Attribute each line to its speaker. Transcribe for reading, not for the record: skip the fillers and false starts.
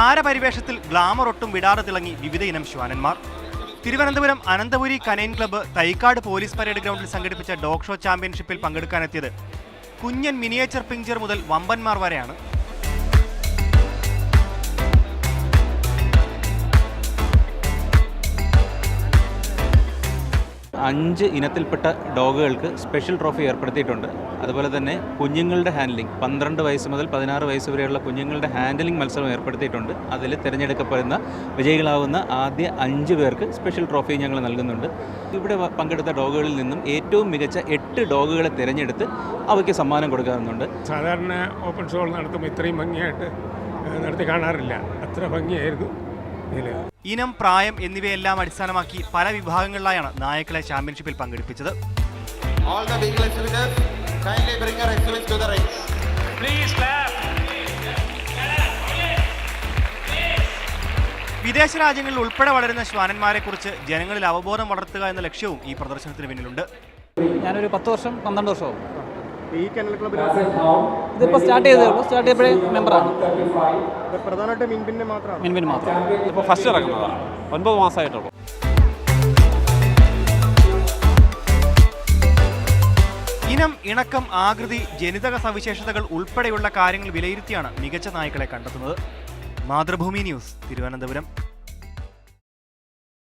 Speaker 1: താരപരിവേഷത്തിൽ glamour ഒട്ടും വിടാതെ തിളങ്ങി വിവിധ ഇനം ശ്വാനന്മാർ. Thiruvananthapuram Ananthapuri canine club Thycaud police parade ഗ്രൗണ്ടിൽ സംഘടിപ്പിച്ച ഡോഗ് ഷോ ചാമ്പ്യൻഷിപ്പിൽ പങ്കെടുക്കാനെത്തിയത് കുഞ്ഞൻ മിനിയേച്ചർ പിഞ്ചർ മുതൽ വമ്പന്മാർ വരെയാണ്.
Speaker 2: അഞ്ച് ഇനത്തിൽപ്പെട്ട ഡോഗുകൾക്ക് സ്പെഷ്യൽ ട്രോഫി ഏർപ്പെടുത്തിയിട്ടുണ്ട്. അതുപോലെ തന്നെ കുഞ്ഞുങ്ങളുടെ ഹാൻഡ്ലിംഗ് 12 വയസ്സ് മുതൽ 16 വയസ്സ് വരെയുള്ള കുഞ്ഞുങ്ങളുടെ ഹാൻഡ്ലിംഗ് മത്സരം ഏർപ്പെടുത്തിയിട്ടുണ്ട്. അതിൽ തിരഞ്ഞെടുക്കപ്പെടുന്ന വിജയികളാവുന്ന ആദ്യ 5 പേർക്ക് സ്പെഷ്യൽ ട്രോഫി ഞങ്ങൾ നൽകുന്നുണ്ട്. ഇവിടെ പങ്കെടുത്ത ഡോഗുകളിൽ നിന്നും ഏറ്റവും മികച്ച 8 ഡോഗുകളെ തിരഞ്ഞെടുത്ത് അവയ്ക്ക് സമ്മാനം കൊടുക്കാറുണ്ട്.
Speaker 3: സാധാരണ ഓപ്പൺ ഷോ നടത്തുമ്പോൾ ഇത്രയും ഭംഗിയായിട്ട് നടത്തി കാണാറില്ല. അത്ര ഭംഗിയായിരുന്നു.
Speaker 1: ഇനം, പ്രായം എന്നിവയെല്ലാം അടിസ്ഥാനമാക്കി പല വിഭാഗങ്ങളിലായാണ് നായക്കളെ ചാമ്പ്യൻഷിപ്പിൽ പങ്കെടുപ്പിച്ചത്. വിദേശ രാജ്യങ്ങളിൽ ഉൾപ്പെടെ വളരുന്ന ശ്വാനന്മാരെ കുറിച്ച് ജനങ്ങളിൽ അവബോധം വളർത്തുക എന്ന ലക്ഷ്യവും ഈ പ്രദർശനത്തിന് പിന്നിലുണ്ട്.
Speaker 4: ഞാനൊരു 10 വർഷം 12 വർഷമാവും
Speaker 1: ഈ കനൽ ക്ലബ്ബിൽ
Speaker 4: ഇതിപ്പോൾ സ്റ്റാർട്ട് ചെയ്തപ്പോഴേ മെമ്പറാണ്.
Speaker 1: പ്രധാനമായിട്ട് മിൻപിൻ മാത്രം
Speaker 5: ഇപ്പോൾ ഫസ്റ്റ് ഇറങ്ങുന്നതാണ്. 9 മാസമായിട്ടുള്ളൂ.
Speaker 1: ഇനം, ഇണക്കം, ആകൃതി, ജനിതക സവിശേഷതകൾ ഉൾപ്പെടെയുള്ള കാര്യങ്ങൾ വിലയിരുത്തിയാണ് മികച്ച നായ്ക്കളെ കണ്ടെത്തുന്നത്. മാതൃഭൂമി ന്യൂസ്, തിരുവനന്തപുരം.